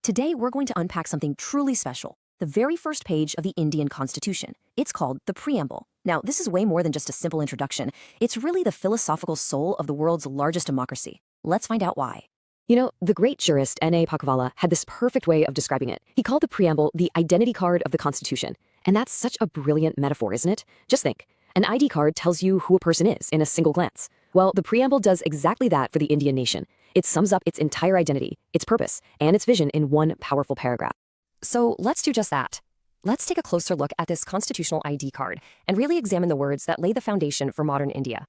Today, we're going to unpack something truly special, the very first page of the Indian Constitution. It's called the Preamble. Now, this is way more than just a simple introduction. It's really the philosophical soul of the world's largest democracy. Let's find out why. You know, the great jurist N.A. Palkhivala had this perfect way of describing it. He called the preamble the identity card of the Constitution. And that's such a brilliant metaphor, isn't it? Just think, an ID card tells you who a person is in a single glance. Well, the preamble does exactly that for the Indian nation. It sums up its entire identity, its purpose, and its vision in one powerful paragraph. So let's do just that. Let's take a closer look at this constitutional ID card and really examine the words that lay the foundation for modern India.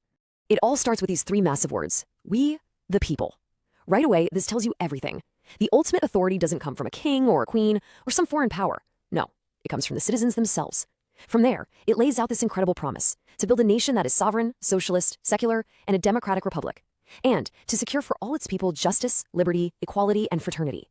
It all starts with these three massive words: we, the people. Right away, this tells you everything. The ultimate authority doesn't come from a king or a queen or some foreign power. No, it comes from the citizens themselves. From there, it lays out this incredible promise to build a nation that is sovereign, socialist, secular, and a democratic republic, and to secure for all its people justice, liberty, equality, and fraternity.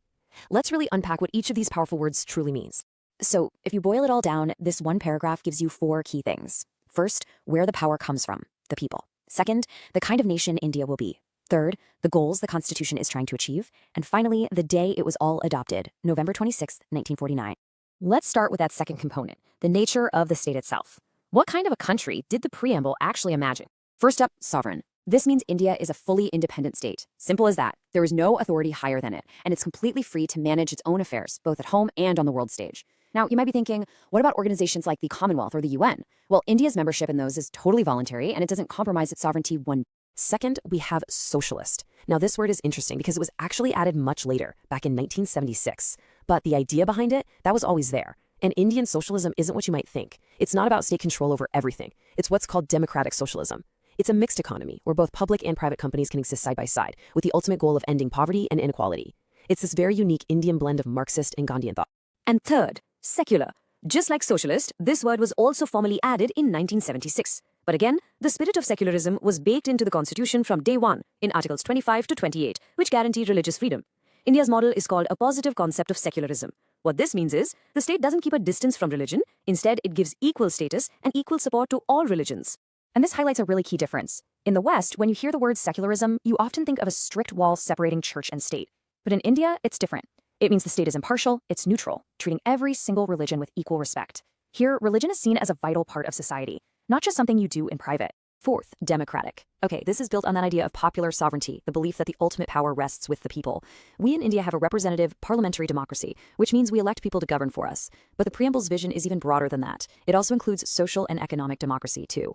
Let's really unpack what each of these powerful words truly means. So, if you boil it all down, this one paragraph gives you four key things. First, where the power comes from, the people. Second, the kind of nation India will be. Third, the goals the Constitution is trying to achieve. And finally, the day it was all adopted, November 26, 1949. Let's start with that second component, the nature of the state itself. What kind of a country did the preamble actually imagine? First up, sovereign. This means India is a fully independent state. Simple as that. There is no authority higher than it, and it's completely free to manage its own affairs, both at home and on the world stage. Now, you might be thinking, what about organizations like the Commonwealth or the UN? Well, India's membership in those is totally voluntary, and it doesn't compromise its sovereignty one. Second, we have socialist. Now, this word is interesting because it was actually added much later, back in 1976. But the idea behind it, that was always there. And Indian socialism isn't what you might think. It's not about state control over everything. It's what's called democratic socialism. It's a mixed economy where both public and private companies can exist side by side, with the ultimate goal of ending poverty and inequality. It's this very unique Indian blend of Marxist and Gandhian thought. And third, secular. Just like socialist, this word was also formally added in 1976. But again, the spirit of secularism was baked into the Constitution from day one in Articles 25 to 28, which guarantee religious freedom. India's model is called a positive concept of secularism. What this means is, the state doesn't keep a distance from religion. Instead, it gives equal status and equal support to all religions. And this highlights a really key difference. In the West, when you hear the word secularism, you often think of a strict wall separating church and state. But in India, it's different. It means the state is impartial, it's neutral, treating every single religion with equal respect. Here, religion is seen as a vital part of society, not just something you do in private. Fourth, democratic. Okay, this is built on that idea of popular sovereignty, the belief that the ultimate power rests with the people. We in India have a representative parliamentary democracy, which means we elect people to govern for us. But the preamble's vision is even broader than that. It also includes social and economic democracy, too.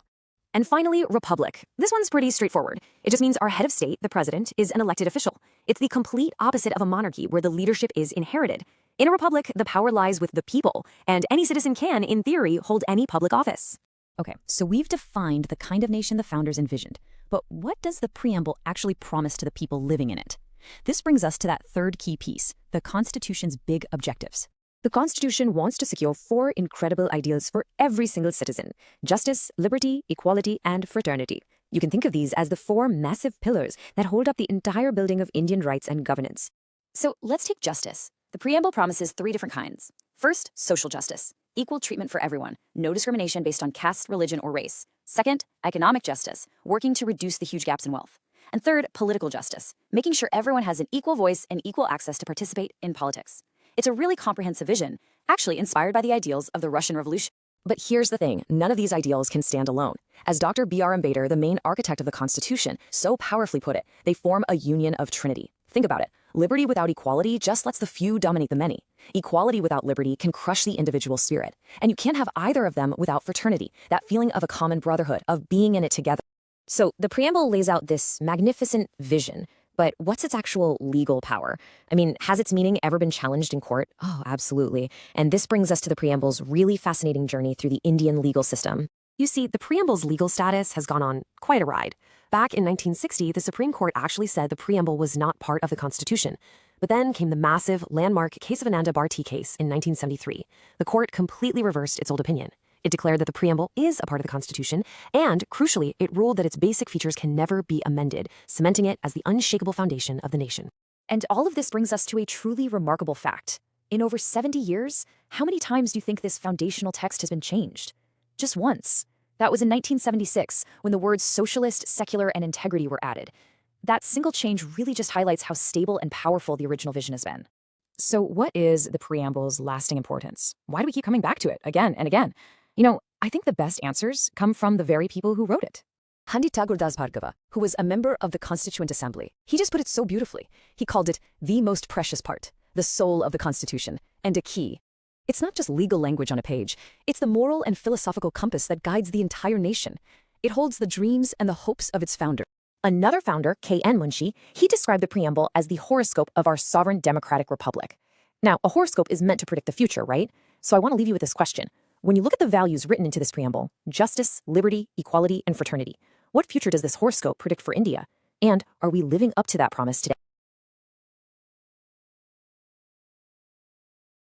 And finally, republic. This one's pretty straightforward. It just means our head of state, the president, is an elected official. It's the complete opposite of a monarchy where the leadership is inherited. In a republic, the power lies with the people, and any citizen can, in theory, hold any public office. Okay, so we've defined the kind of nation the founders envisioned, but what does the preamble actually promise to the people living in it? This brings us to that third key piece, the Constitution's big objectives. The Constitution wants to secure four incredible ideals for every single citizen: justice, liberty, equality, and fraternity. You can think of these as the four massive pillars that hold up the entire building of Indian rights and governance. So let's take justice. The preamble promises three different kinds. First, social justice. Equal treatment for everyone, no discrimination based on caste, religion, or race. Second, economic justice, working to reduce the huge gaps in wealth. And third, political justice, making sure everyone has an equal voice and equal access to participate in politics. It's a really comprehensive vision, actually inspired by the ideals of the Russian Revolution. But here's the thing, none of these ideals can stand alone. As Dr. B.R. Ambedkar, the main architect of the Constitution, so powerfully put it, they form a union of Trinity. Think about it. Liberty without equality just lets the few dominate the many. Equality without liberty can crush the individual spirit. And you can't have either of them without fraternity, that feeling of a common brotherhood, of being in it together. So the preamble lays out this magnificent vision. But what's its actual legal power? I mean, has its meaning ever been challenged in court? Oh, absolutely. And this brings us to the preamble's really fascinating journey through the Indian legal system. You see, the preamble's legal status has gone on quite a ride. Back in 1960, the Supreme Court actually said the preamble was not part of the Constitution. But then came the massive, landmark Kesavananda Bharati case in 1973. The court completely reversed its old opinion. It declared that the preamble is a part of the Constitution, and, crucially, it ruled that its basic features can never be amended, cementing it as the unshakable foundation of the nation. And all of this brings us to a truly remarkable fact. In over 70 years, how many times do you think this foundational text has been changed? Just once. That was in 1976, when the words socialist, secular, and integrity were added. That single change really just highlights how stable and powerful the original vision has been. So what is the preamble's lasting importance? Why do we keep coming back to it again and again? I think the best answers come from the very people who wrote it. Pandit Tagordas Bhargava, who was a member of the Constituent Assembly, he just put it so beautifully. He called it the most precious part, the soul of the Constitution, and a key. It's not just legal language on a page. It's the moral and philosophical compass that guides the entire nation. It holds the dreams and the hopes of its founder. Another founder, K.N. Munshi, he described the preamble as the horoscope of our sovereign democratic republic. Now, a horoscope is meant to predict the future, right? So I want to leave you with this question. When you look at the values written into this preamble, justice, liberty, equality, and fraternity, what future does this horoscope predict for India? And are we living up to that promise today?